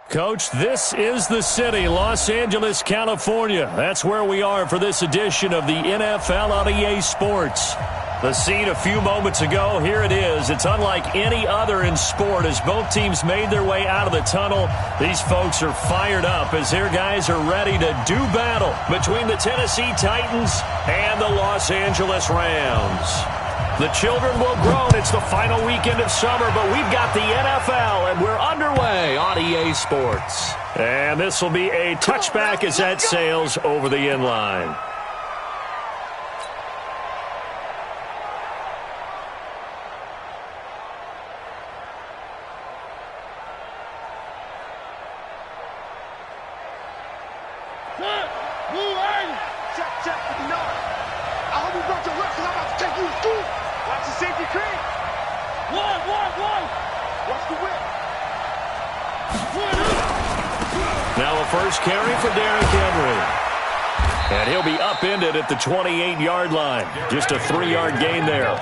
Coach, this is the city, Los Angeles, California. That's where we are for this edition of the NFL on EA Sports. The scene a few moments ago, here it is. It's unlike any other in sport as both teams made their way out of the tunnel. These folks are fired up as their guys are ready to do battle between the Tennessee Titans and the Los Angeles Rams. The children will grow. It's the final weekend of summer, but we've got the NFL, and we're underway on EA Sports. And this will be a touchback as that sails over the end line. Now a first carry for Derrick Henry. And he'll be upended at the 28-yard line. Just a 3-yard gain there.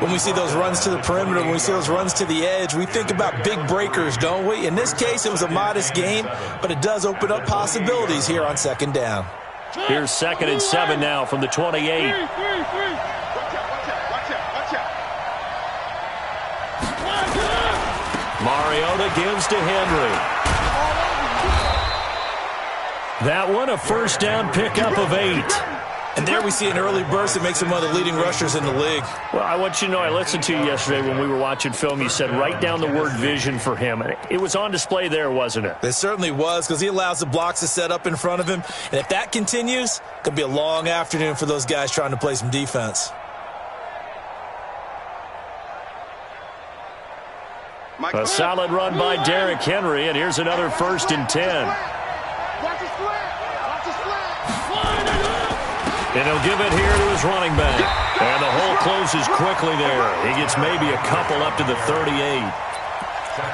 When we see those runs to the perimeter, when we see those runs to the edge, we think about big breakers, don't we? In this case, it was a modest gain, but it does open up possibilities here on second down. Here's 2nd and 7 now from the 28. Mariota gives to Henry. That one, a first down pickup of 8. And there we see an early burst that makes him one of the leading rushers in the league. Well, I want you to know, I listened to you yesterday when we were watching film. You said write down the word vision for him. It was on display there, wasn't it? It certainly was, because he allows the blocks to set up in front of him. And if that continues, it could be a long afternoon for those guys trying to play some defense. A solid run by Derrick Henry, and here's another 1st and 10. And he'll give it here to his running back. And the hole closes quickly there. He gets maybe a couple up to the 38.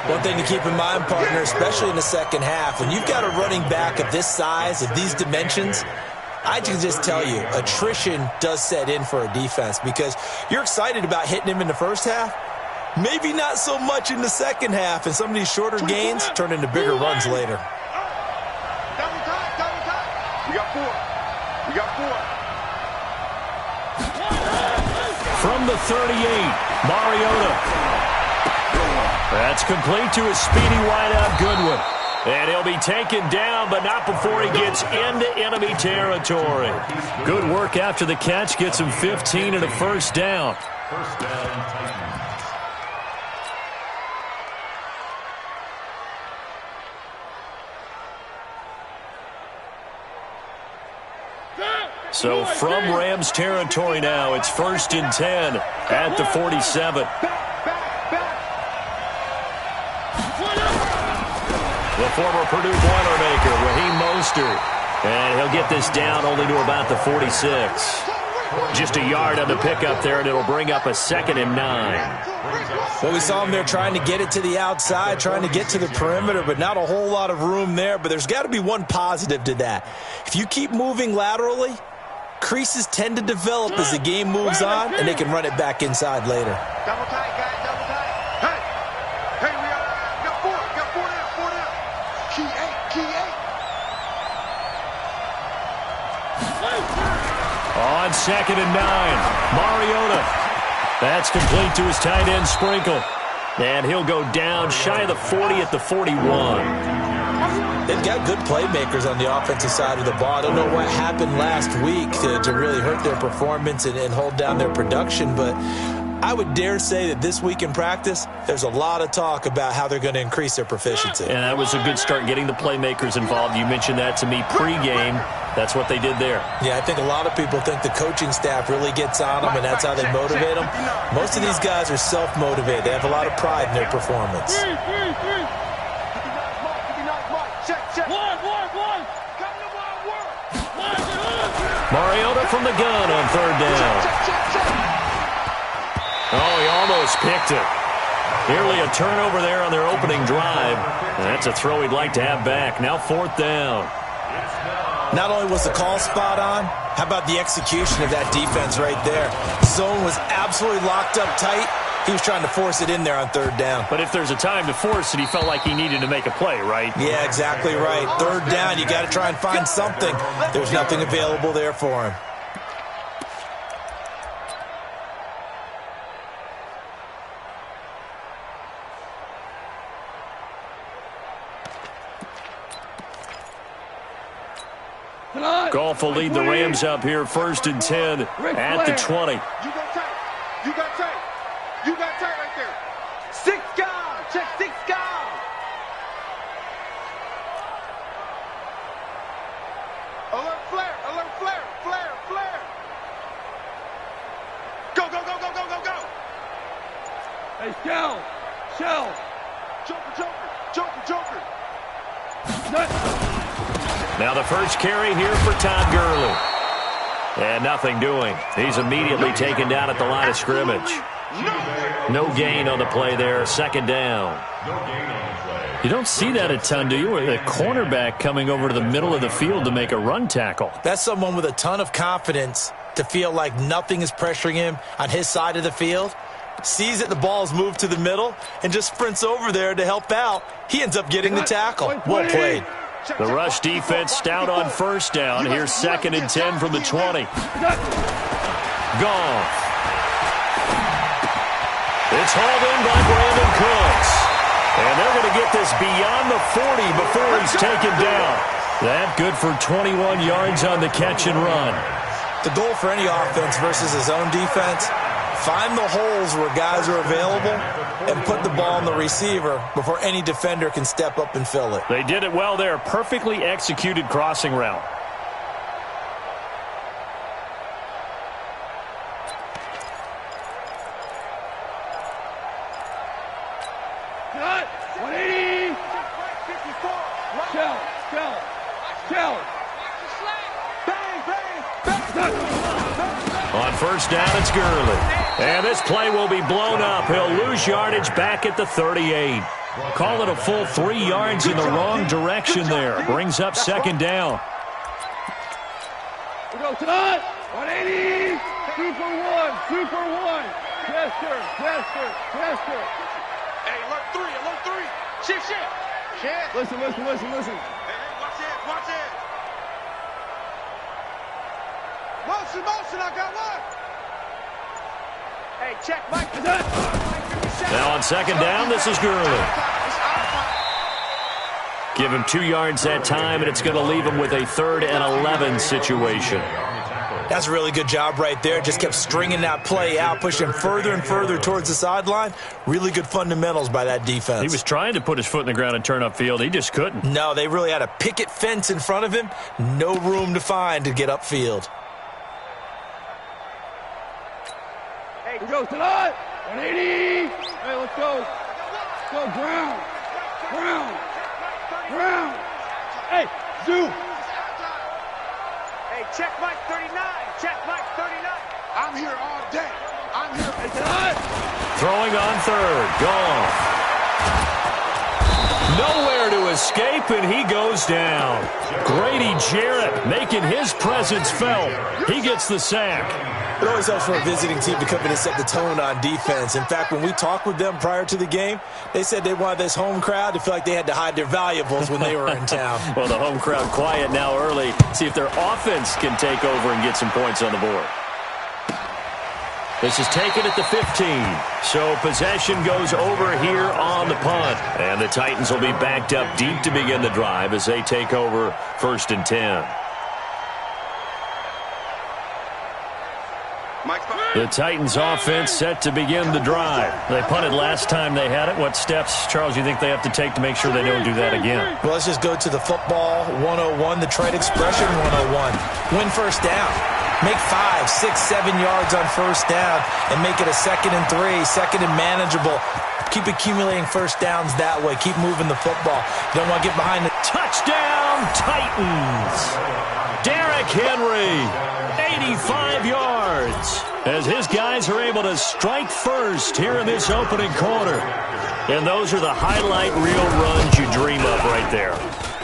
One thing to keep in mind, partner, especially in the second half, when you've got a running back of this size, of these dimensions, I can just tell you, attrition does set in for a defense because you're excited about hitting him in the first half. Maybe not so much in the second half, and some of these shorter gains turn into bigger runs later. We got 4. We got 4. From the 38, Mariota. That's complete to his speedy wideout Goodwin. And he'll be taken down, but not before he gets into enemy territory. Good work after the catch. Gets him 15 and a first down. So from Rams territory now, it's 1st and 10 at the 47. The former Purdue Boilermaker, Raheem Mostert. And he'll get this down only to about the 46. Just a yard on the pickup there, and it'll bring up a 2nd and 9. Well, we saw him there trying to get it to the outside, trying to get to the perimeter, but not a whole lot of room there. But there's got to be one positive to that. If you keep moving laterally, creases tend to develop as the game moves on, and they can run it back inside later. Double tight, guys, double tight. Hey, we got 4. Got 4 down. Key 8. On 2nd and 9, Mariota. That's complete to his tight end, Sprinkle. And he'll go down shy of the 40 at the 41. They've got good playmakers on the offensive side of the ball. I don't know what happened last week to really hurt their performance and hold down their production, but I would dare say that this week in practice, there's a lot of talk about how they're going to increase their proficiency. And that was a good start, getting the playmakers involved. You mentioned that to me pregame. That's what they did there. Yeah, I think a lot of people think the coaching staff really gets on them, and that's how they motivate them. Most of these guys are self-motivated. They have a lot of pride in their performance. Mariota from the gun on 3rd down. Oh, he almost picked it. Nearly a turnover there on their opening drive. And that's a throw he'd like to have back. Now 4th down. Not only was the call spot on, how about the execution of that defense right there? Zone was absolutely locked up tight. He was trying to force it in there on third down. But if there's a time to force it, he felt like he needed to make a play, right? Yeah, exactly right. Third down, you got to try and find something. There's nothing available there for him. Goff will lead the Rams up here, 1st and 10 at the 20. You got tight. You got tight. You got tight right there. 6 guys. Check 6 guys. Alert flare. Alert flare. Flare. Flare. Go, go, go, go, go, go, go. Hey, Shell. Shell. Joker, Joker. Joker, Joker. Now the first carry here for Todd Gurley. And nothing doing. He's immediately taken down at the line of scrimmage. No gain on the play there. 2nd down. You don't see that a ton, do you? With a cornerback coming over to the middle of the field to make a run tackle. That's someone with a ton of confidence to feel like nothing is pressuring him on his side of the field. Sees that the ball's moved to the middle and just sprints over there to help out. He ends up getting the tackle. Well played. The rush defense stout on 1st down. Here's 2nd and 10 from the 20. Goff. It's hauled in by Brandon Cooks. And they're going to get this beyond the 40 before he's taken down. That good for 21 yards on the catch and run. The goal for any offense versus his own defense, find the holes where guys are available and put the ball on the receiver before any defender can step up and fill it. They did it well there. Perfectly executed crossing route. Cut. 180. Shell. Shell. Shell. Bang, bang, bang. On 1st down, it's Gurley. And this play will be blown up. He'll lose yardage back at the 38. Call it a full 3 yards in the wrong direction there. Brings up 2nd down. We go tonight. 180. Super 1. Super 1. Chester. Chester. Chester. Hey, alert 3, alert 3. Shift, shift. Shift. Listen, listen, listen, listen. Hey, watch it, watch it. Motion, motion, I got one. Hey, check, Mike. Now on 2nd down, this is Gurley. Give him 2 yards that time, and it's going to leave him with a 3rd and 11 situation. That's a really good job right there. Just kept stringing that play out, pushing further and further towards the sideline. Really good fundamentals by that defense. He was trying to put his foot in the ground and turn upfield. He just couldn't. No, they really had a picket fence in front of him. No room to find to get upfield. We go tonight. 180. Hey, let's go. Let's go, Brown. Brown. Brown. Hey, Zoo. Hey, check Mike 39. Check Mike 39. I'm here all day. I'm here. Hey, tonight. Throwing on 3rd. Goff. Nowhere to escape, and he goes down. Grady Jarrett making his presence felt. He gets the sack. It always helps for a visiting team to come in and set the tone on defense. In fact, when we talked with them prior to the game, they said they wanted this home crowd to feel like they had to hide their valuables when they were in town. Well, the home crowd quiet now early. See if their offense can take over and get some points on the board. This is taken at the 15. So possession goes over here on the punt. And the Titans will be backed up deep to begin the drive as they take over 1st and 10. The Titans offense set to begin the drive. They punted last time they had it. What steps, Charles, you think they have to take to make sure they don't do that again? Well, let's just go to the football 101, the trade expression 101. Win 1st down. Make 5, 6, 7 yards on 1st down and make it a 2nd and 3, 2nd and manageable. Keep accumulating 1st downs that way. Keep moving the football. You don't want to get behind the... Touchdown, Titans! Derrick Henry, 85 yards. As his guys are able to strike first here in this opening quarter. And those are the highlight reel runs you dream of right there.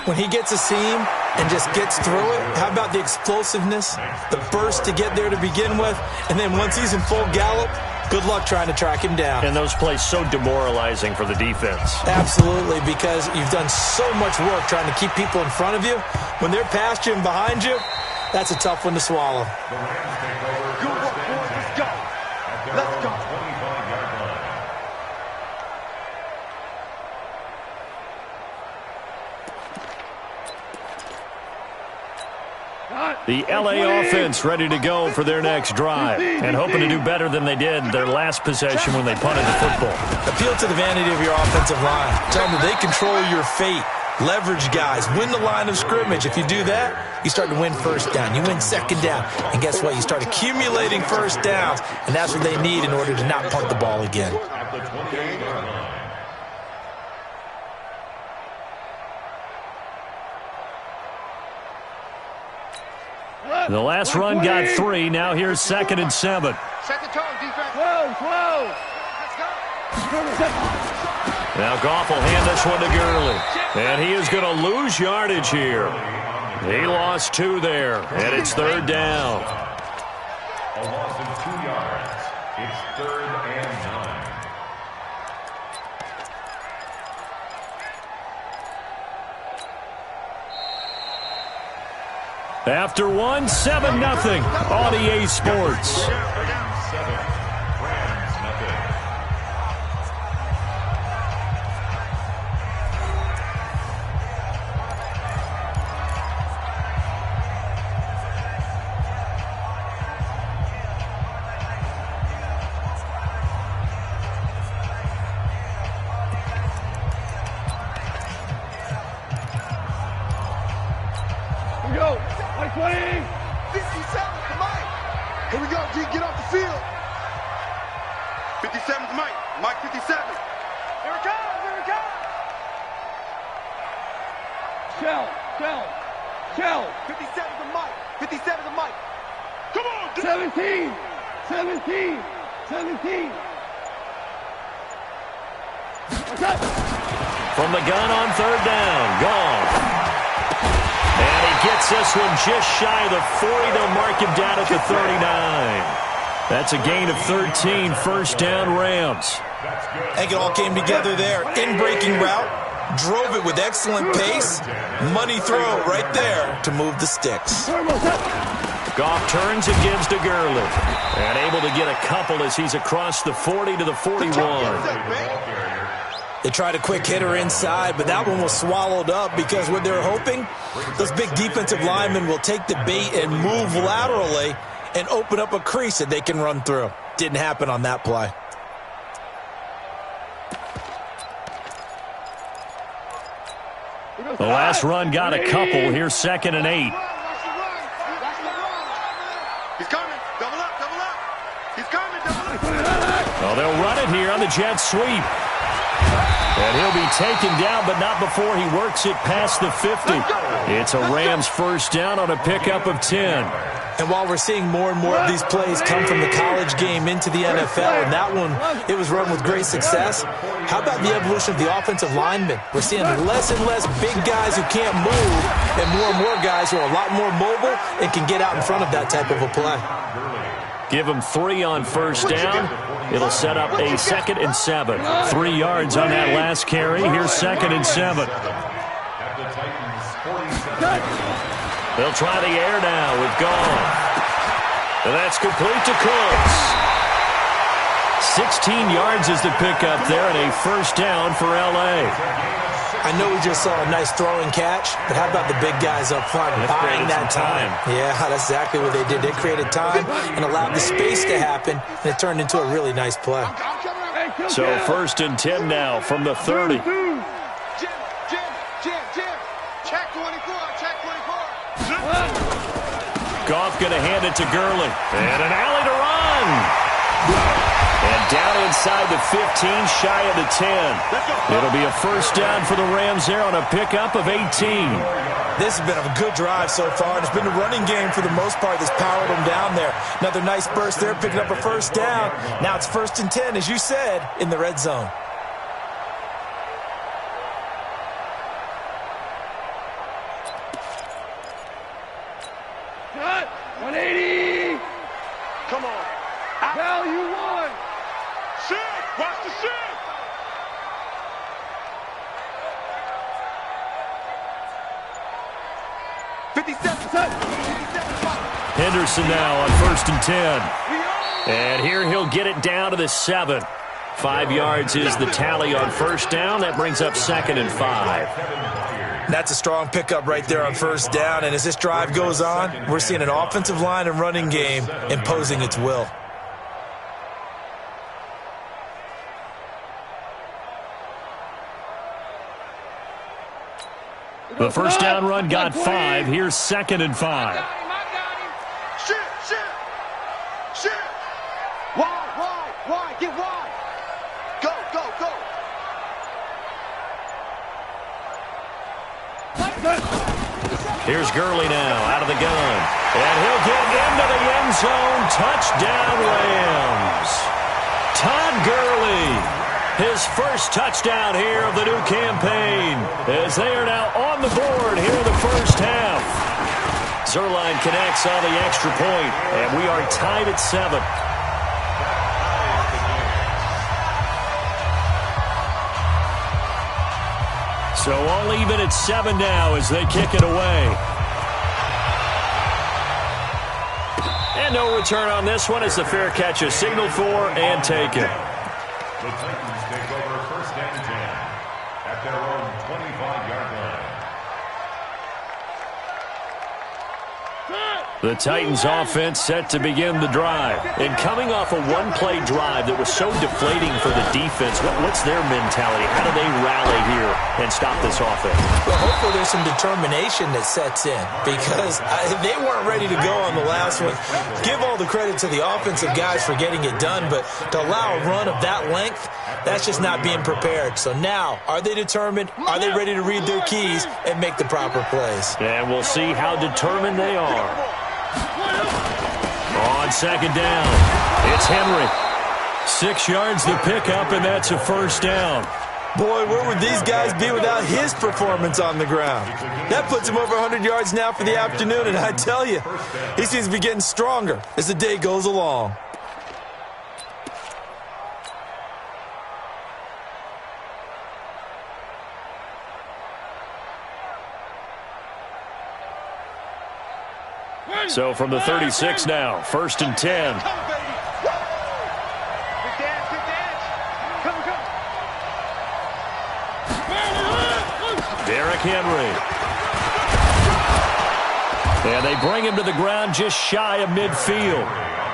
When he gets a seam and just gets through it, how about the explosiveness, the burst to get there to begin with, and then once he's in full gallop, Good luck trying to track him down. And those plays so demoralizing for the defense. Absolutely, because you've done so much work trying to keep people in front of you. When they're past you and behind you, that's a tough one to swallow. Good work, boys. Let's go. Let's go. The LA offense ready to go for their next drive and hoping to do better than they did their last possession when they punted the football. Appeal to the vanity of your offensive line. Tell them that they control your fate. Leverage guys. Win the line of scrimmage. If you do that, you start to win first down. You win second down. And guess what? You start accumulating first downs, and that's what they need in order to not punt the ball again. The last run got 3. Now here's 2nd and 7. Set the tone, defense. 12. Let's go. Now Goff will hand this one to Gurley. And he is going to lose yardage here. He lost 2 there. And it's 3rd down. A loss of 2 yards. It's 3rd and 9. After 1, 7-0 on EA Sports. Here we go. 20. 57, come on. Here we go, G, get off the field. 57's Mike. Mike 57. Here it comes, here it comes. Shell. 57's the Mike. 57's the Mike. Come on, G. 17. What's up? From the gun on 3rd down. Gone. And he gets this one just shy of the 40. They'll mark him down at the 39. That's a gain of 13. 1st down, Rams. I think it all came together there. In-breaking route. Drove it with excellent pace. Money throw right there to move the sticks. Goff turns and gives to Gurley. And able to get a couple as he's across the 40 to the 41. They tried a quick hitter inside, but that one was swallowed up because what they're hoping, those big defensive linemen will take the bait and move laterally and open up a crease that they can run through. Didn't happen on that play. The last run got a couple. Here's 2nd and 8. He's coming. Double up. He's coming, double up. Well, they'll run it here on the jet sweep. And he'll be taken down, but not before he works it past the 50. It's a Rams 1st down on a pickup of 10. And while we're seeing more and more of these plays come from the college game into the NFL, and that one, it was run with great success, how about the evolution of the offensive linemen? We're seeing less and less big guys who can't move and more guys who are a lot more mobile and can get out in front of that type of a play. Give him 3 on 1st down. It'll set up a 2nd and 7. 3 yards on that last carry. Here's 2nd and 7. They'll try the air now with Goff. And that's complete to Cooks. 16 yards is the pickup there and a 1st down for L.A. I know we just saw a nice throwing catch, but how about the big guys up front buying that time? Yeah, that's exactly what they did. They created time and allowed the space to happen, and it turned into a really nice play. So 1st and 10 now from the 30. Jim. Check 24. Goff going to hand it to Gurley. And an alley to run. And down inside the 15, shy of the 10. It'll be a 1st down for the Rams there on a pickup of 18. This has been a good drive so far. It's been the running game for the most part that's powered them down there. Another nice burst there, picking up a 1st down. Now it's 1st and 10, as you said, in the red zone. Cut. 180. Come on. Cal, you won. Shift! Watch the shift! Henderson now on 1st and 10. And here he'll get it down to the 7. 5 yards is the tally on 1st down. That brings up 2nd and 5. That's a strong pickup right there on 1st down. And as this drive goes on, we're seeing an offensive line and running game imposing its will. The 1st down run got 5. Here's 2nd and 5. Wide, get wide. Go. Here's Gurley now out of the gun. And he'll get into the end zone. Touchdown, Rams. Todd Gurley, his first touchdown here of the new campaign, as they are now on the board here in the 1st half. Zerline connects on the extra point, and we are tied at 7. So all even at 7 now as they kick it away. And no return on this one as the fair catch is signaled for and taken. The Titans take over 1st and 10 at their own 25-yard line. The Titans offense set to begin the drive. And coming off a one-play drive that was so deflating for the defense, what's their mentality? How do they rally here and stop this offense? Well, hopefully there's some determination that sets in because they weren't ready to go on the last one. Give all the credit to the offensive guys for getting it done, but to allow a run of that length, that's just not being prepared. So now, are they determined? Are they ready to read their keys and make the proper plays? And we'll see how determined they are. On 2nd down, it's Henry. 6 yards the pickup, and that's a 1st down. Boy, where would these guys be without his performance on the ground? That puts him over 100 yards now for the afternoon, and I tell you, he seems to be getting stronger as the day goes along. So from the 36 now, 1st and 10. Derrick Henry. And they bring him to the ground just shy of midfield.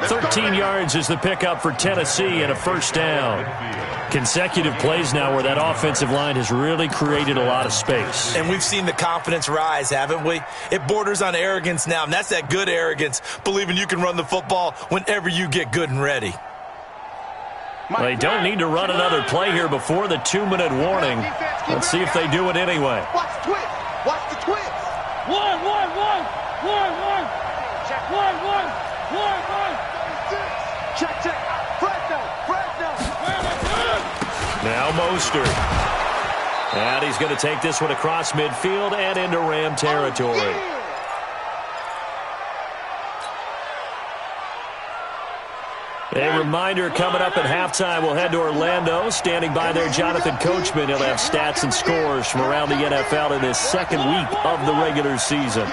13 yards is the pickup for Tennessee and a 1st down. Consecutive plays now where that offensive line has really created a lot of space. And we've seen the confidence rise, haven't we? It borders on arrogance now, and that's that good arrogance, believing you can run the football whenever you get good and ready. They don't need to run another play here before the 2-minute warning. Let's see if they do it anyway. Watch the twist. Watch the twist. One. Check. Fresno. Now Mostert. And he's going to take this one across midfield and into Ram territory. A reminder coming up at halftime, we'll head to Orlando. Standing by there, Jonathan Coachman. He'll have stats and scores from around the NFL in this 2nd week of the regular season.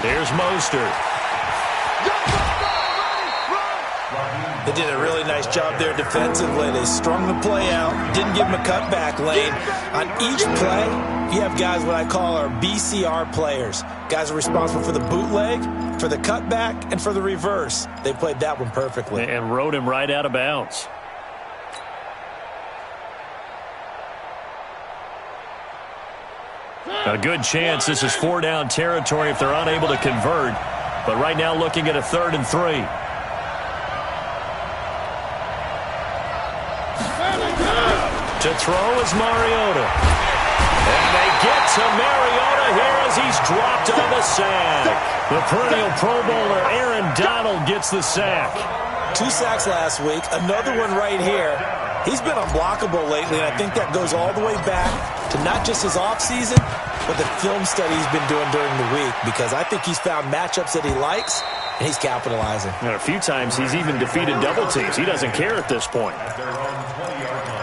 Here's Mostert. They did a really nice job there defensively. They strung the play out, didn't give him a cutback lane. On each play, you have guys what I call our BCR players. Guys are responsible for the bootleg, for the cutback, and for the reverse. They played that one perfectly. And rode him right out of bounds. A good chance this is 4-down territory if they're unable to convert. But right now looking at a 3rd and 3. To throw is Mariota. And they get to Mariota here as he's dropped on the sack. The perennial Pro Bowler Aaron Donald gets the sack. 2 sacks last week, another one right here. He's been unblockable lately, and I think that goes all the way back to not just his offseason, but the film study he's been doing during the week, because I think he's found matchups that he likes, and he's capitalizing. And a few times he's even defeated double teams. He doesn't care at this point. At their own 20-yard line.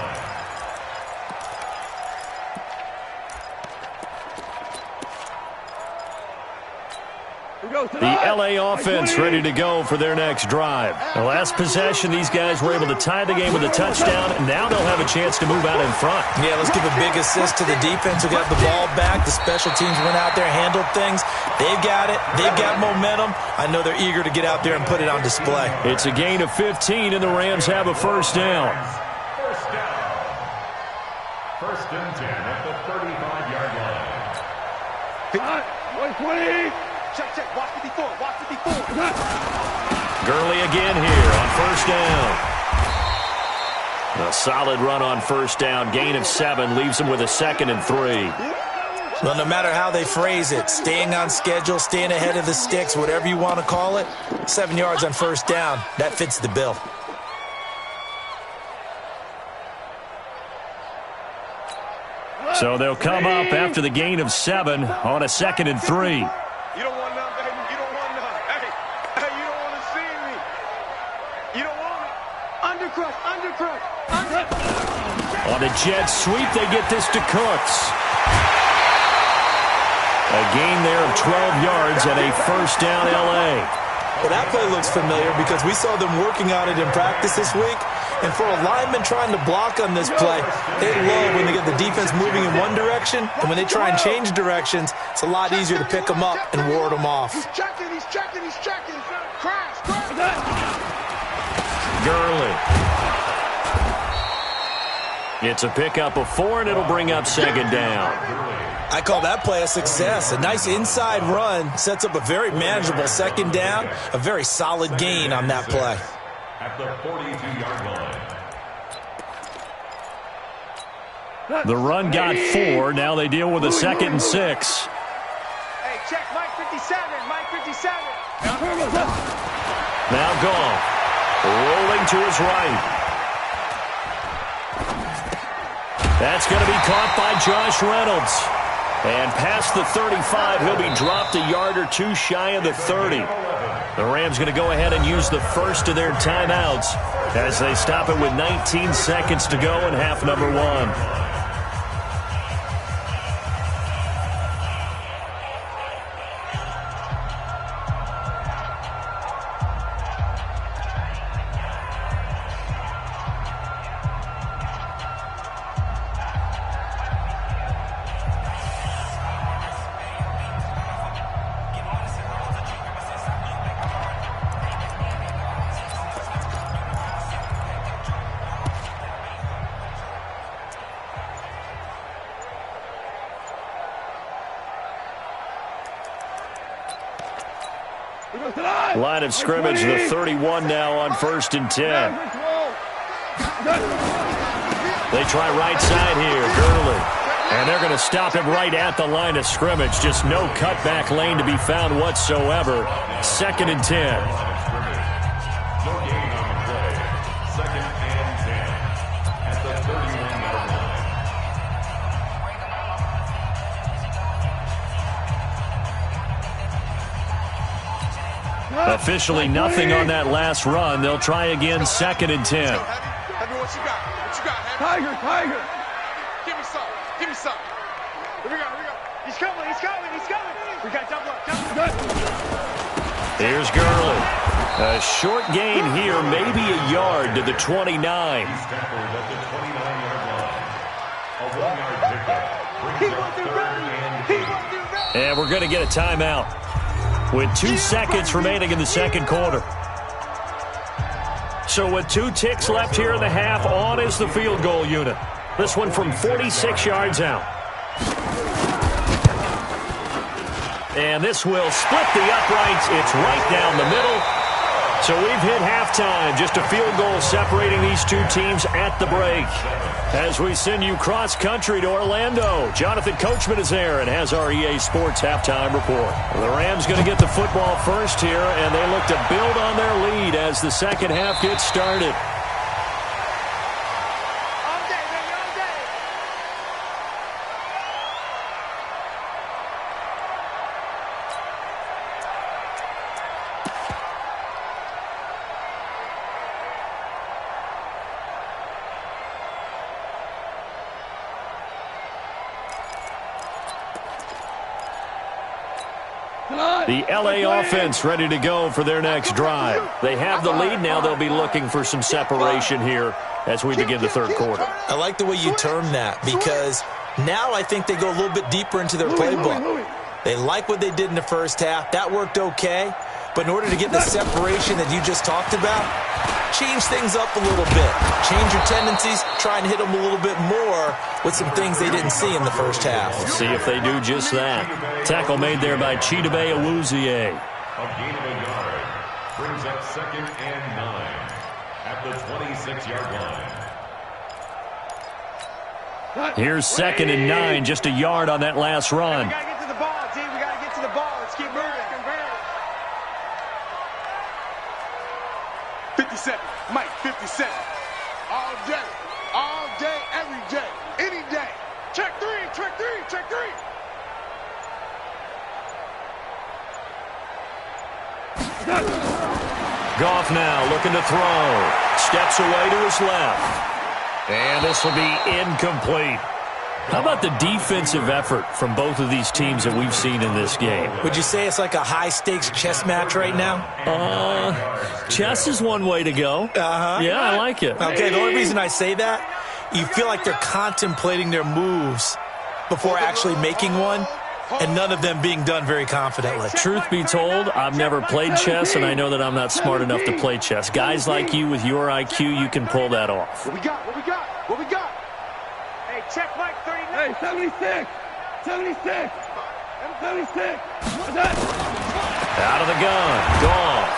The LA offense ready to go for their next drive. The last possession, these guys were able to tie the game with a touchdown, and now they'll have a chance to move out in front. Yeah, let's give a big assist to the defense who got the ball back. The special teams went out there, handled things. They've got it. They've got momentum. I know they're eager to get out there and put it on display. It's a gain of 15, and the Rams have a first down. First down. First and 10 at the 35-yard line. 120. Check, check. Watch 54. Watch 54. Gurley again here on first down. A solid run on first down. Gain of 7 leaves him with a 2nd and 3. Well, no matter how they phrase it, staying on schedule, staying ahead of the sticks, whatever you want to call it, 7 yards on first down, that fits the bill. So they'll come up after the gain of 7 on a 2nd and 3. You don't want none, baby. You don't want none. Hey, you don't want to see me. You don't want it. Undercrush, undercrush, undercrush. On the jet sweep, they get this to Cooks. A gain there of 12 yards and a first down L.A. Well, that play looks familiar because we saw them working on it in practice this week. And for a lineman trying to block on this play, they love when they get the defense moving in one direction. And when they try and change directions, it's a lot easier to pick them up and ward them off. He's checking, he's checking, he's checking. Crash, crash. Gurley. It's a pickup of 4, and it'll bring up 2nd down. I call that play a success. A nice inside run sets up a very manageable 2nd down. A very solid gain on that play. At the 42-yard line. The run got 4. Now they deal with a 2nd and 6. Hey, check Mike 57, Mike 57. Now Goff. Rolling to his right. That's going to be caught by Josh Reynolds. And past the 35, he'll be dropped a yard or 2 shy of the 30. The Rams going to go ahead and use the first of their timeouts as they stop it with 19 seconds to go in half number 1. Line of scrimmage, the 31 now on 1st and 10. They try right side here, Gurley. And they're going to stop him right at the line of scrimmage. Just no cutback lane to be found whatsoever. 2nd and 10. No gain on the play. 2nd and 10. At the 31-yard line. Officially nothing on that last run. They'll try again, 2nd and 10. Heavy, what you got? What you got, Heavy? Tiger, Tiger. Give me some. Give me some. Here we go, here we go. He's coming, he's coming, he's coming. We got double up, double up. Here's Gurley. A short gain here, maybe a yard to the 29. He's tackled at the 29-yard line. A 1-yard pickup. He wasn't ready. He wasn't ready. And we're going to get a timeout with 2 seconds remaining in the second quarter. So with 2 ticks left here in the half, on is the field goal unit. This one from 46 yards out. And this will split the uprights. It's right down the middle. So we've hit halftime. Just a field goal separating these 2 teams at the break. As we send you cross-country to Orlando, Jonathan Coachman is there and has our EA Sports halftime report. The Rams going to get the football first here, and they look to build on their lead as the second half gets started. All day, baby, all day. The LA offense ready to go for their next drive. They have the lead now. They'll be looking for some separation here as we begin the third quarter. I like the way you term that because now I think they go a little bit deeper into their playbook. They like what they did in the first half. That worked okay. But in order to get the separation that you just talked about, change things up a little bit. Change your tendencies. Try and hit them a little bit more with some things they didn't see in the first half. Let's see if they do just that. Tackle made there by Chidobe Awuzie. A gain of a yard brings up 2nd and 9 at the 26-yard line. Here's 2nd and 9, just a yard on that last run. We got to get to the ball, team. We got to get to the ball. Let's keep moving. 57. Mike, 57. All day, every day, any day. Check three. Goff now looking to throw. Steps away to his left. And this will be incomplete. How about the defensive effort from both of these teams that we've seen in this game? Would you say it's like a high-stakes chess match right now? Chess is one way to go. Yeah, I like it. Okay, the only reason I say that, you feel like they're contemplating their moves before actually making one, and none of them being done very confidently. Truth be told, I've never played chess, and I know that I'm not smart enough to play chess. Guys like you with your IQ, you can pull that off. What we got? Hey, check Mike, 39. Hey, 76. 76. 76. What's that? Out of the gun. Goff.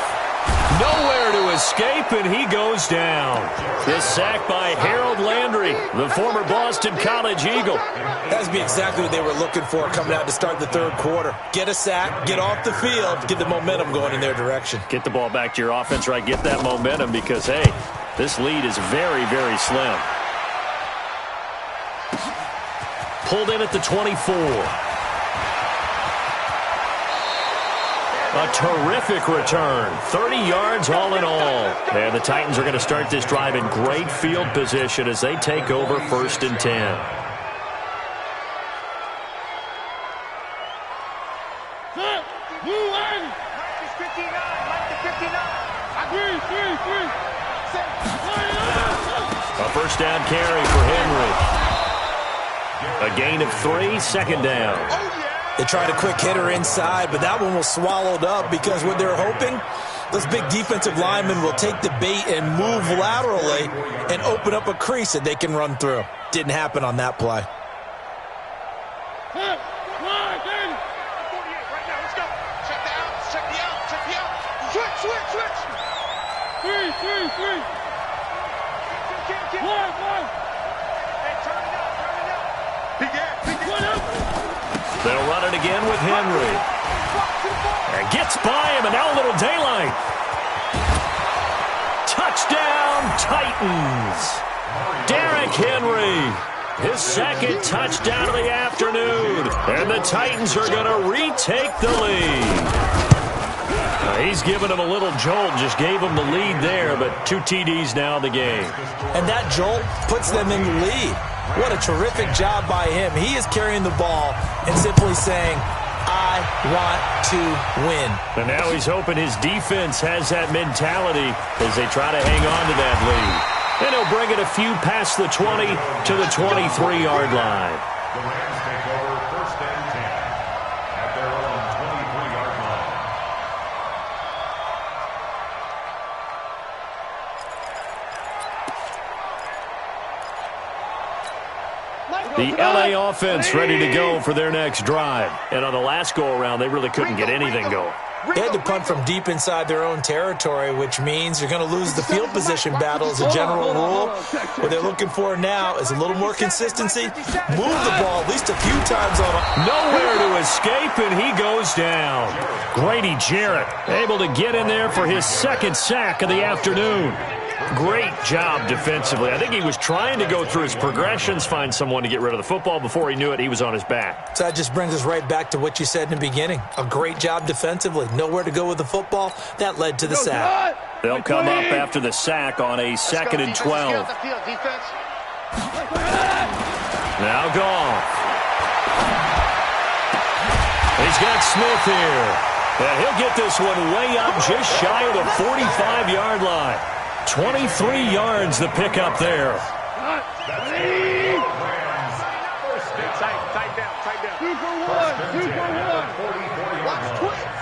Nowhere to escape, and he goes down. This sack by Harold Landry, the former Boston College Eagle. That would be exactly what they were looking for coming out to start the third quarter. Get a sack, get off the field, get the momentum going in their direction. Get the ball back to your offense, right? Get that momentum because, hey, this lead is very, very slim. Pulled in at the 24. A terrific return. 30 yards all in all. And the Titans are going to start this drive in great field position as they take over 1st and 10. A first down carry for Henry. A gain of 3, 2nd down. They tried a quick hitter inside, but that one was swallowed up because what they're hoping, those big defensive linemen will take the bait and move laterally and open up a crease that they can run through. Didn't happen on that play. Switch. They'll run it again with Henry. And gets by him, and now a little daylight. Touchdown, Titans. Derrick Henry, his 2nd touchdown of the afternoon. And the Titans are going to retake the lead. He's given him a little jolt, just gave him the lead there, but 2 TDs now in the game. And that jolt puts them in the lead. What a terrific job by him. He is carrying the ball and simply saying, I want to win. And now he's hoping his defense has that mentality as they try to hang on to that lead. And he'll bring it a few past the 20 to the 23-yard line. The Rams take over 1st and 10 at their own 23-yard line. The LA offense ready to go for their next drive. And on the last go-around, they really couldn't get anything going. They had to punt from deep inside their own territory, which means you're going to lose the field position battle as a general rule. What they're looking for now is a little more consistency. Move the ball at least a few times on it. Nowhere to escape, and he goes down. Grady Jarrett able to get in there for his 2nd sack of the afternoon. Great job defensively. I think he was trying to go through his progressions, find someone to get rid of the football. Before he knew it, he was on his back. So that just brings us right back to what you said in the beginning. A great job defensively. Nowhere to go with the football. That led to the sack. They'll come up after the sack on a 2nd and 12. Now Goff. He's got Smith here. And he'll get this one way up just shy of the 45-yard line. 23 yards the pickup there. Tight down. Super one. Watch twins.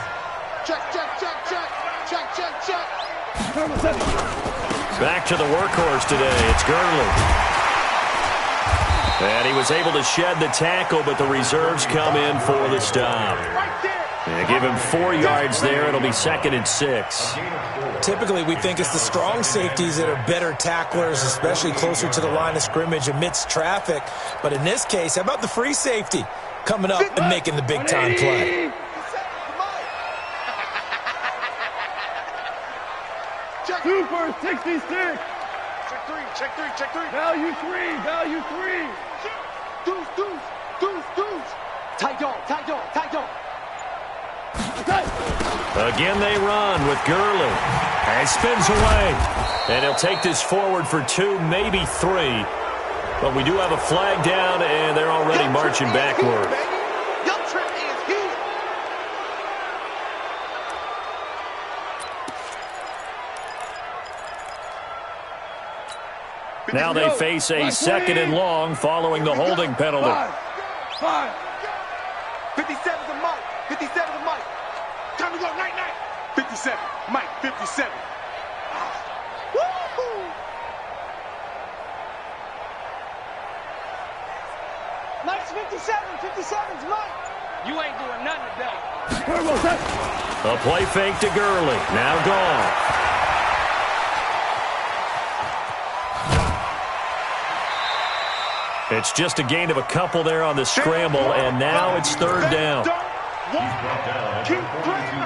Check. Back to the workhorse today. It's Gurley. And he was able to shed the tackle, but the reserves come in for the stop. They give him 4 yards there. It'll be 2nd and 6. Typically, we think it's the strong safeties that are better tacklers, especially closer to the line of scrimmage amidst traffic. But in this case, how about the free safety coming up and making the big-time play? Super 66. Check three. Value three. Deuce. Tight dog. Again they run with Gurley. And spins away. And he'll take this forward for 2, maybe 3. But we do have a flag down, and they're already marching backward. Now they face a 2nd and long following the holding penalty. 57's a Mike. Time to go, night. 57. Mike, 57. Woo-hoo. Mike's 57. 57's Mike. You ain't doing nothing today. A play fake to Gurley. Now gone. It's just a gain of a couple there on the scramble, and now it's 3rd down. Keep playing.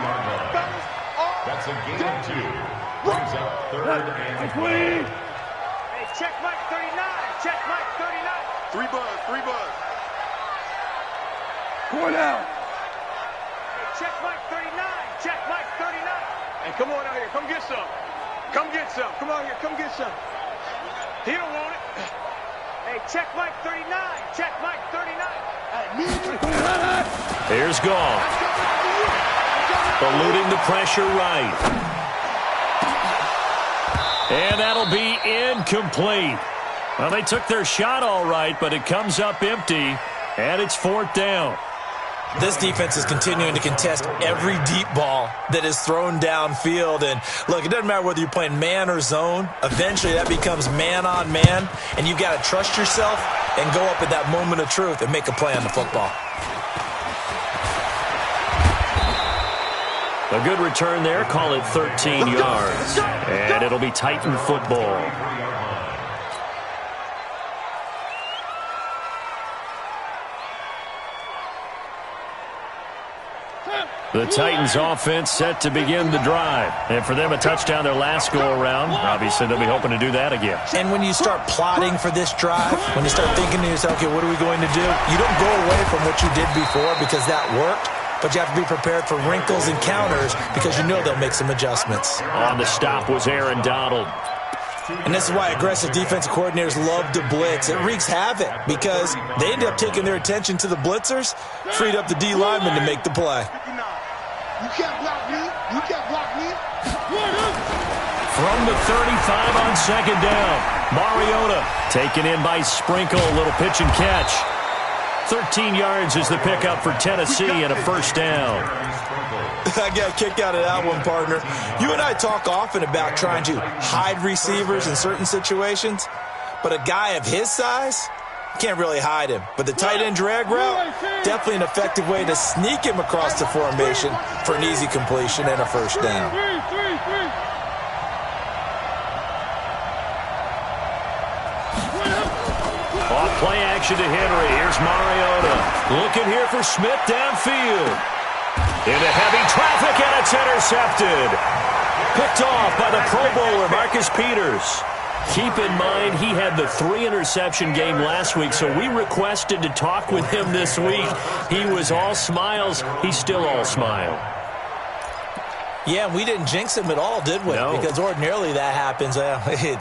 That's a gain of 2. Brings up 3rd and 12. Hey, check Mike 39. 3 buzz. 4 down. Hey, check Mike 39. Hey, come on out here. Come get some. Come on here. Come get some. He don't want it. Hey, check Mike 39. Here's Gall. Eluding the pressure right. And that'll be incomplete. Well, they took their shot all right, but it comes up empty, and it's 4th down. This defense is continuing to contest every deep ball that is thrown downfield. And, look, it doesn't matter whether you're playing man or zone. Eventually, that becomes man-on-man, and you've got to trust yourself and go up at that moment of truth and make a play on the football. A good return there. Call it 13 yards. And it'll be Titan football. The Titans offense set to begin the drive. And for them, a touchdown their last go-around. Obviously, they'll be hoping to do that again. And when you start plotting for this drive, when you start thinking to yourself, okay, what are we going to do? You don't go away from what you did before because that worked. But you have to be prepared for wrinkles and counters because you know they'll make some adjustments. On the stop was Aaron Donald. And this is why aggressive defensive coordinators love to blitz. It wreaks havoc because they end up taking their attention to the blitzers, freed up the D lineman to make the play. You can't block me. From the 35 on 2nd down. Mariota taken in by Sprinkle. A little pitch and catch. 13 yards is the pickup for Tennessee and a 1st down. I got a kick out of that one, partner. You and I talk often about trying to hide receivers in certain situations, but a guy of his size, can't really hide him. But the tight end drag route, definitely an effective way to sneak him across the formation for an easy completion and a 1st down. Off play action to Henry. Here's Mariota. Looking here for Smith downfield. Into heavy traffic, and it's intercepted. Picked off by the Pro Bowler, Marcus Peters. Keep in mind, he had the 3-interception game last week, so we requested to talk with him this week. He was all smiles. He's still all smile. Yeah, we didn't jinx him at all, did we? No. Because ordinarily that happens.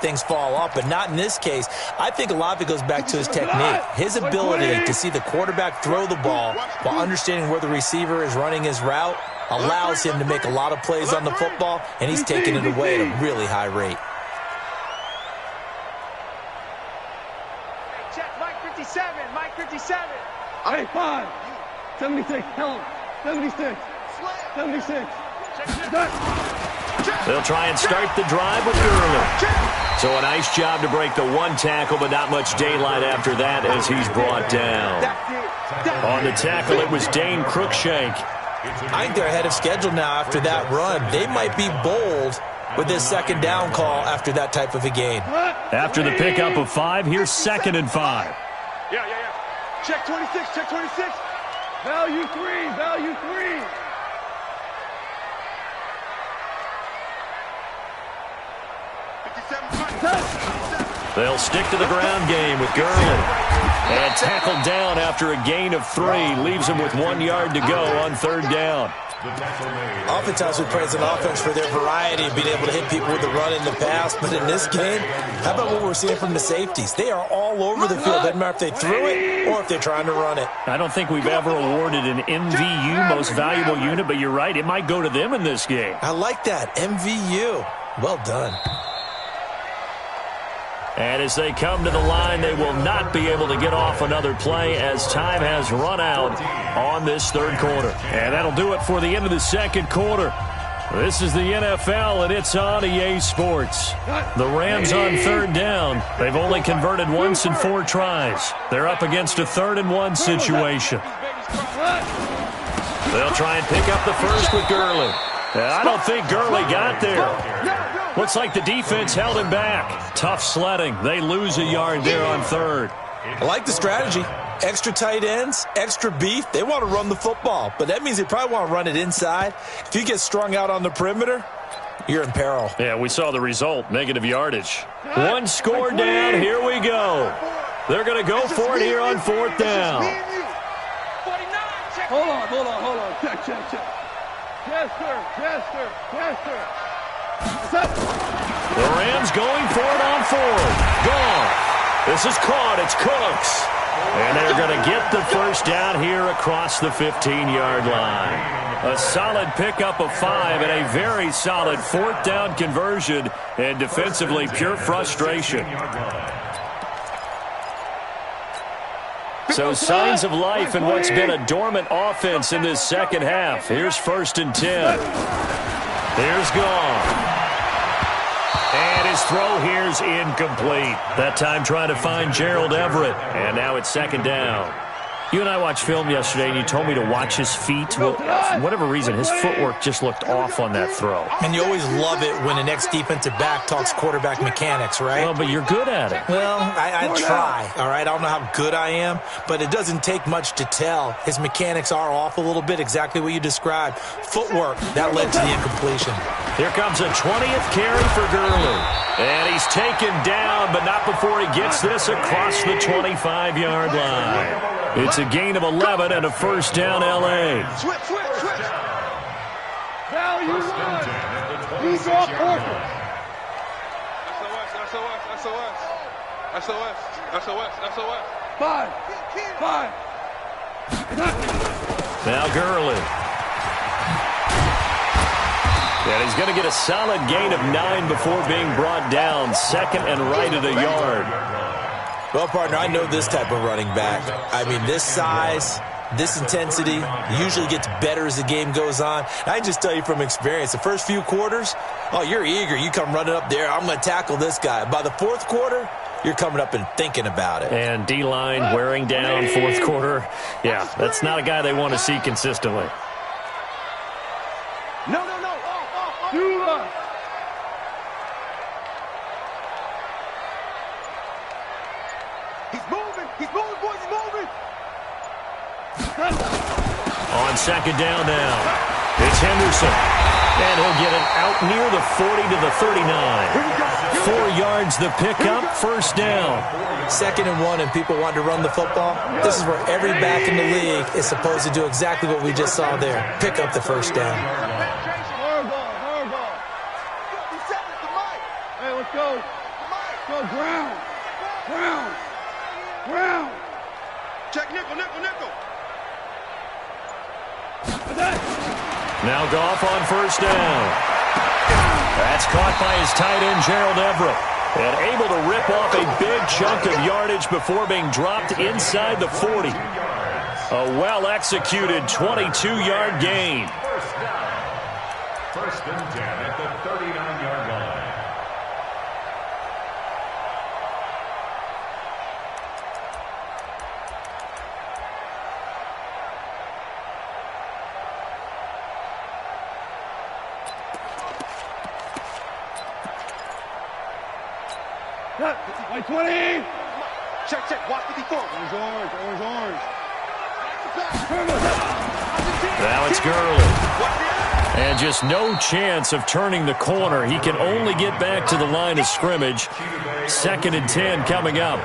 Things fall off, but not in this case. I think a lot of it goes back to his technique, his ability to see the quarterback throw the ball while understanding where the receiver is running his route. allows him to make a lot of plays on the football, and he's taking it away at a really high rate. Hey, check Mike 57. Mike 57. Hey, 5. 76. Tell him. 76. 76. They'll try and start the drive with Gurley. So a nice job to break the one tackle, but not much daylight after that as he's brought down. On the tackle, it was Dane Cruikshank. I think they're ahead of schedule now after that run. They might be bold with this second down call after that type of a gain. After the pickup of 5, here's 2nd and 5. Yeah. Check 26, check 26. Value 3. Value 3. They'll stick to the ground game with Gurley. And tackled down after a gain of 3. Leaves him with 1 yard to go on 3rd down. Oftentimes we praise an offense for their variety of being able to hit people with the run in the pass. But in this game, how about what we're seeing from the safeties? They are all over the field. Doesn't matter if they threw it or if they're trying to run it. I don't think we've ever awarded an MVU, most valuable unit, but you're right. It might go to them in this game. I like that. MVU. Well done. And as they come to the line, they will not be able to get off another play as time has run out on this 3rd quarter. And that'll do it for the end of the 2nd quarter. This is the NFL, and it's on EA Sports. The Rams on 3rd down. They've only converted once in 4 tries. They're up against a 3rd and 1 situation. They'll try and pick up the first with Gurley. I don't think Gurley got there. Looks like the defense held him back. Tough sledding. They lose a yard there on 3rd. I like the strategy. Extra tight ends, extra beef. They want to run the football, but that means they probably want to run it inside. If you get strung out on the perimeter, you're in peril. Yeah, we saw the result, negative yardage. 1 score down, here we go. They're going to go for it here on 4th down. Hold on. Check. Chester. The Rams going for it on 4th. Gone. This is caught. It's Cooks. And they're going to get the first down here across the 15-yard line. A solid pickup of 5 and a very solid 4th down conversion. And defensively, pure frustration. So signs of life in what's been a dormant offense in this second half. Here's 1st and 10. Here's Gone. And his throw here's incomplete. That time trying to find Gerald Everett. And now it's 2nd down. You and I watched film yesterday, and you told me to watch his feet. Well, for whatever reason, his footwork just looked off on that throw. And you always love it when an ex-defensive back talks quarterback mechanics, right? Well, but you're good at it. Well, I try, all right? I don't know how good I am, but it doesn't take much to tell. His mechanics are off a little bit, exactly what you described. Footwork, that led to the incompletion. Here comes a 20th carry for Gurley. And he's taken down, but not before he gets this across the 25-yard line. It's a gain of 11 and a first down, L.A. Switch. Value 1. He's off Orford. SOS. 5. Now Gurley. And he's going to get a solid gain of 9 before being brought down. 2nd and right at a yard. Well, partner, I know this type of running back. I mean, this size, this intensity usually gets better as the game goes on. I just tell you from experience, the first few quarters, oh, you're eager. You come running up there. I'm going to tackle this guy. By the 4th quarter, you're coming up and thinking about it. And D-line wearing down 4th quarter. Yeah, that's not a guy they want to see consistently. No. Dula. He's moving, boys, he's moving. On 2nd down now, it's Henderson. And he'll get it out near the 40 to the 39. 4 yards the pickup, first down. 2nd and 1 and people want to run the football. This is where every back in the league is supposed to do exactly what we just saw there. Pick up the first down. Hardball. Hey, let's go. Go, Brown. Check nickel. Now Goff on first down. That's caught by his tight end, Gerald Everett. And able to rip off a big chunk of yardage before being dropped inside the 40. A well-executed 22-yard gain. First down. First and 10 at the 39-yard line. Like 20. Check, check. Watch 54. Orange, orange. Now it's Gurley. And just no chance of turning the corner. He can only get back to the line of scrimmage. 2nd and 10 coming up.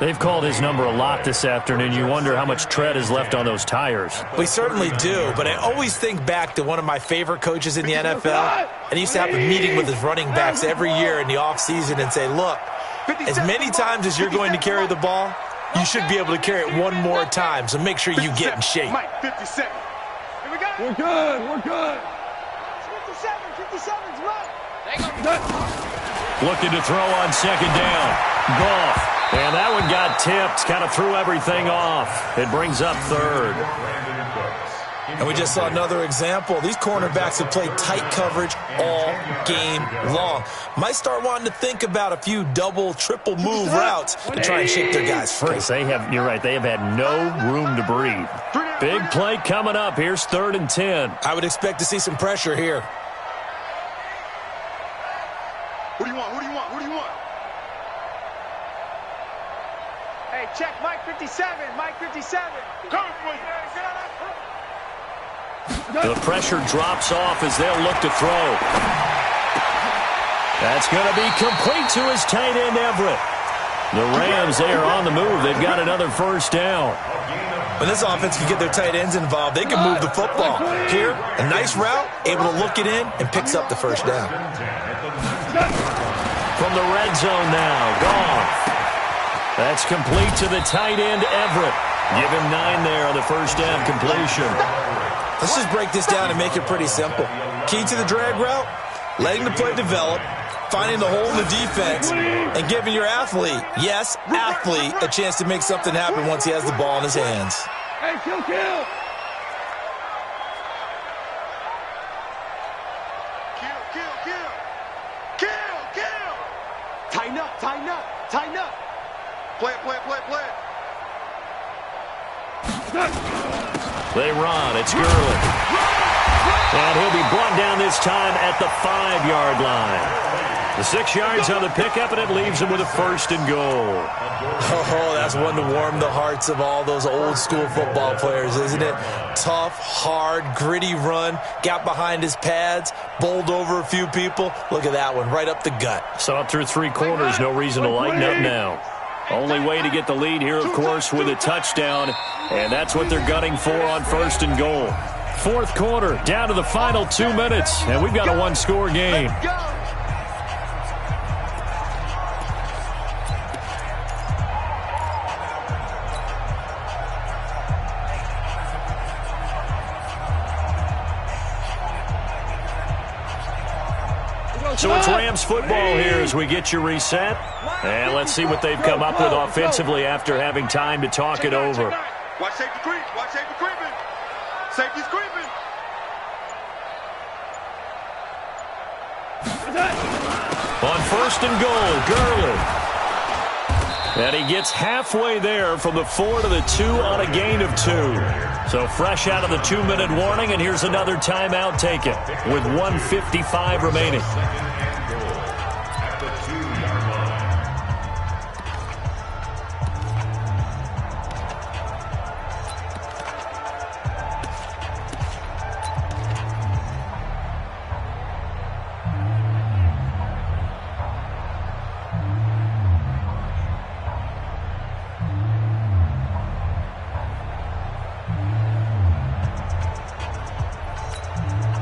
They've called his number a lot this afternoon. You wonder how much tread is left on those tires. We certainly do, but I always think back to one of my favorite coaches in the NFL. And he used to have a meeting with his running backs every year in the offseason and say, look, as many times as you're going to carry the ball, you should be able to carry it one more time, so make sure you get in shape. Mike, 57. Here we go. We're good. 57's run. Looking to throw on 2nd down. Goff. And that one got tipped. Kind of threw everything off. It brings up 3rd. And we just saw another example. These cornerbacks have played tight coverage all game long. Might start wanting to think about a few double, triple move routes to try and shake their guys free. You're right, they have had no room to breathe. Big play coming up. Here's 3rd and 10. I would expect to see some pressure here. Who do you want? Hey, check. Mike 57. Mike 57. Come for you. The pressure drops off as they'll look to throw. That's going to be complete to his tight end, Everett. The Rams, they are on the move. They've got another first down. When this offense can get their tight ends involved, they can move the football. Here, a nice route, able to look it in, and picks up the first down. From the red zone now, Goff. That's complete to the tight end, Everett. Give him 9 there on the first down completion. Let's just break this down and make it pretty simple. Key to the drag route, letting the play develop, finding the hole in the defense, and giving your athlete, yes, athlete, a chance to make something happen once he has the ball in his hands. Hey, kill. Kill. Tighten up. Play it. They run. It's Gurley. And he'll be brought down this time at the 5-yard line. The 6 yards on the pickup, and it leaves him with a 1st and goal. Oh, that's one to warm the hearts of all those old-school football players, isn't it? Tough, hard, gritty run, got behind his pads, bowled over a few people. Look at that one, right up the gut. So up through 3 quarters, no reason to lighten up now. Only way to get the lead here, of course, with a touchdown, and that's what they're gunning for on 1st and goal. 4th quarter, down to the final 2 minutes, and we've got a 1-score game. So it's Rams football here as we get you reset. And let's see what they've come up with offensively after having time to talk it over. Watch safety creep. Safety's creeping. On 1st and goal, Gurley. And he gets halfway there from the 4 to the 2 on a gain of 2. So fresh out of the 2-minute warning, and here's another timeout taken with 1:55 remaining.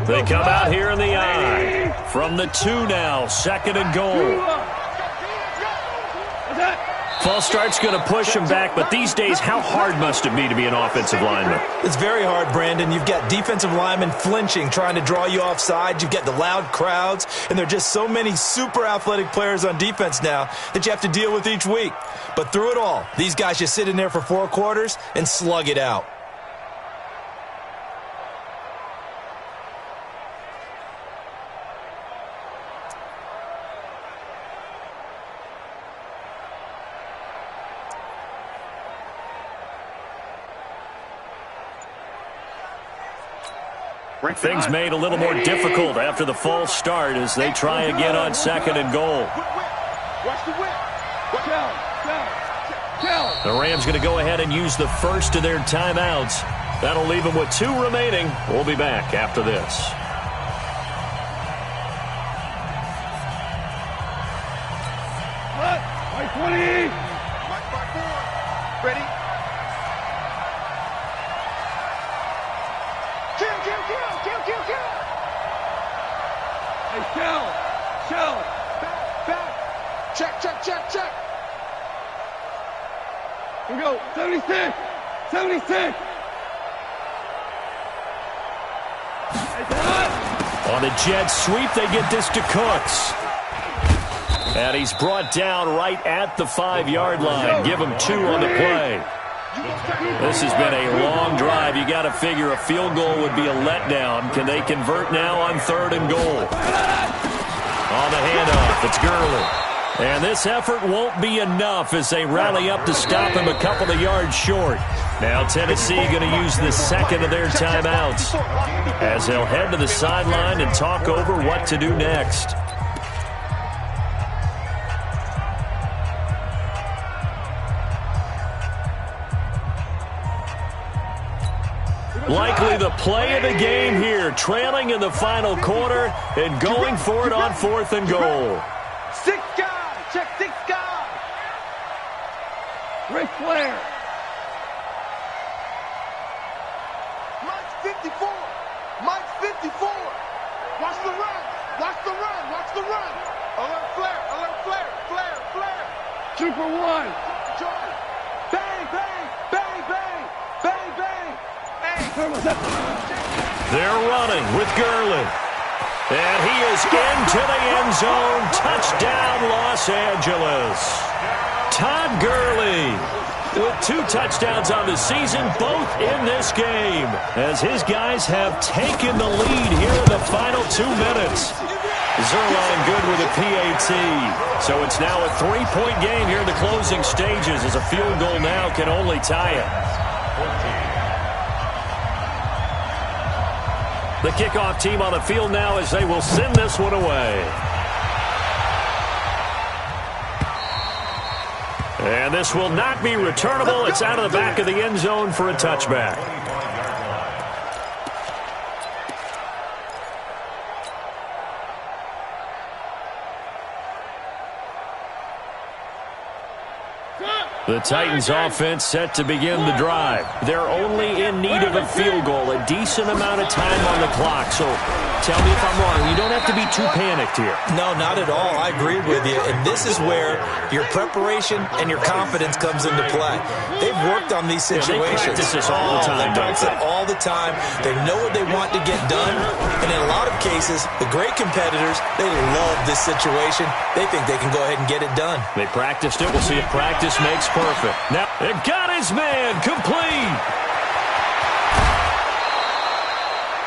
They come out here in the I. From the 2 now, 2nd and goal. False start's going to push him back, but these days, how hard must it be to be an offensive lineman? It's very hard, Brandon. You've got defensive linemen flinching, trying to draw you offside. You've got the loud crowds, and there are just so many super athletic players on defense now that you have to deal with each week. But through it all, these guys just sit in there for 4 quarters and slug it out. Things made a little more difficult after the false start as they try again on 2nd and goal. The Rams going to go ahead and use the first of their timeouts. That'll leave them with 2 remaining. We'll be back after this. Mike 20. Mike 4. Ready? Kill. Hey, shell. Back. Check. Here we go. 76. On the jet sweep, they get this to Cooks. And he's brought down right at the 5-yard line. Give him 2 on the play. This has been a long drive. You got to figure a field goal would be a letdown. Can they convert now on 3rd and goal? On the handoff, it's Gurley. And this effort won't be enough as they rally up to stop him a couple of yards short. Now Tennessee going to use the 2nd of their timeouts as they'll head to the sideline and talk over what to do next. Likely the play of the game here, trailing in the final quarter and going for it on 4th and goal. 6 guys. Check 6 guys. Ric Flair. Mike's 54. Watch the run. Alert Flair. Super 1. Bang. They're running with Gurley. And he is into the end zone. Touchdown, Los Angeles. Todd Gurley with 2 touchdowns on the season, both in this game, as his guys have taken the lead here in the final 2 minutes. Zerline good with a PAT. So it's now a 3-point game here in the closing stages as a field goal now can only tie it. The kickoff team on the field now as they will send this one away. And this will not be returnable. It's out of the back of the end zone for a touchback. The Titans offense set to begin the drive. They're only in need of a field goal, a decent amount of time on the clock. So tell me if I'm wrong. You don't have to be too panicked here. No, not at all. I agree with you. And this is where your preparation and your confidence comes into play. They've worked on these situations. They practice this all the time. They practice it all the time. They know what they want to get done. And in a lot of cases, the great competitors, they love this situation. They think they can go ahead and get it done. They practiced it. We'll see if practice makes perfect. Now, they've got his man complete.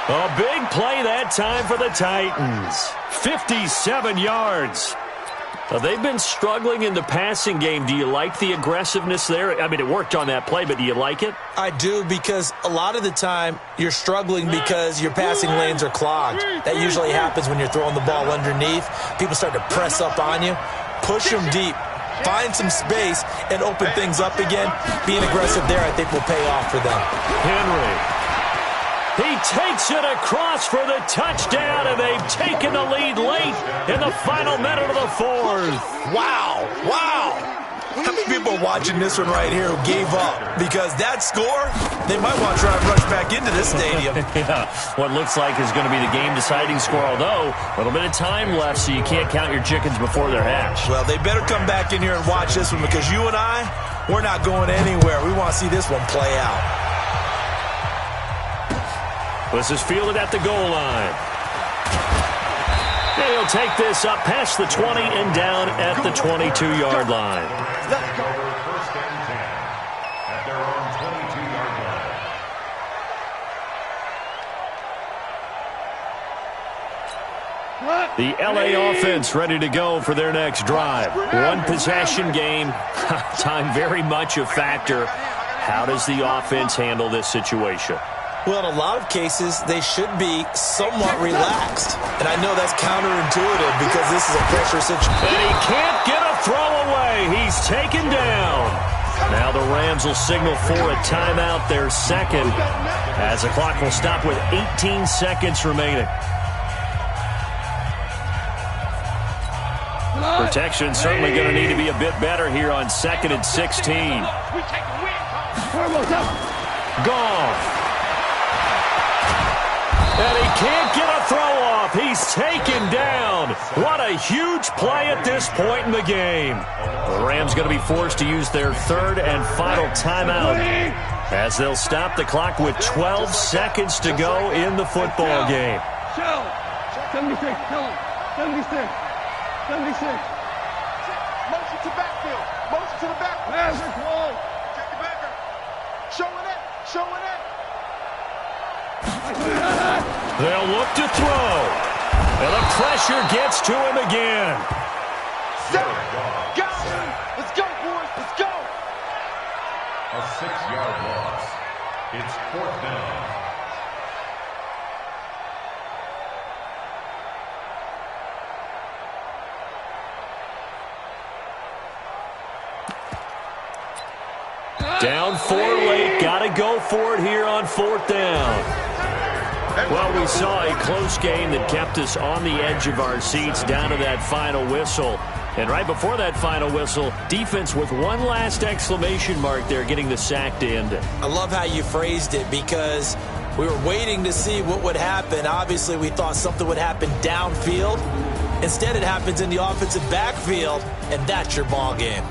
A big play that time for the Titans. 57 yards. They've been struggling in the passing game. Do you like the aggressiveness there? I mean, it worked on that play, but do you like it? I do, because a lot of the time you're struggling because your passing lanes are clogged. That usually happens when you're throwing the ball underneath. People start to press up on you. Push them deep. Find some space and open things up again. Being aggressive there, I think, will pay off for them. Henry. He takes it across for the touchdown, and they've taken the lead late in the final minute of the 4th. Wow. How many people are watching this one right here who gave up? Because that score, they might want to try and rush back into this stadium. Yeah, what looks like is going to be the game-deciding score, although a little bit of time left, so you can't count your chickens before they're hatched. Well, they better come back in here and watch this one because you and I, we're not going anywhere. We want to see this one play out. This is fielded at the goal line. And he'll take this up past the 20 and down at the 22-yard line. Let's go. First and 10 at their own 22-yard line. The LA offense ready to go for their next drive. One possession game. Time very much a factor. How does the offense handle this situation? Well, in a lot of cases, they should be somewhat relaxed. And I know that's counterintuitive because this is a pressure situation. And he can't get a throw away. He's taken down. Now the Rams will signal for a timeout, their second, as the clock will stop with 18 seconds remaining. Protection certainly going to need to be a bit better here on 2nd and 16. Gone. And he can't get a throw off. He's taken down. What a huge play at this point in the game. The Rams going to be forced to use their third and final timeout as they'll stop the clock with 12 seconds to go in the football game. 76, tell him. 76. 76. Motion to backfield. Motion to the backfield. There's the ball. Check the backer. Showing it. Showing it. They'll look to throw. And the pressure gets to him again. Set. Got it. Let's go, boys. Let's go. A 6-yard loss. It's 4th down. Down 4 late. Got to go for it here on 4th down. Well, we saw a close game that kept us on the edge of our seats down to that final whistle. And right before that final whistle, defense with one last exclamation mark there, getting the sack to end it. I love how you phrased it because we were waiting to see what would happen. Obviously, we thought something would happen downfield. Instead, it happens in the offensive backfield, and that's your ball game.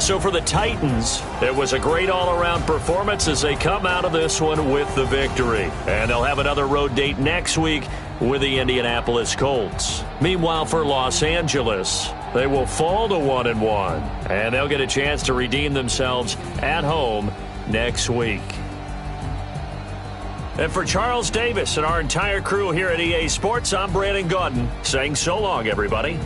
So for the Titans, it was a great all-around performance as they come out of this one with the victory. And they'll have another road date next week with the Indianapolis Colts. Meanwhile, for Los Angeles, they will fall to 1-1, and they'll get a chance to redeem themselves at home next week. And for Charles Davis and our entire crew here at EA Sports, I'm Brandon Gaudin saying so long, everybody.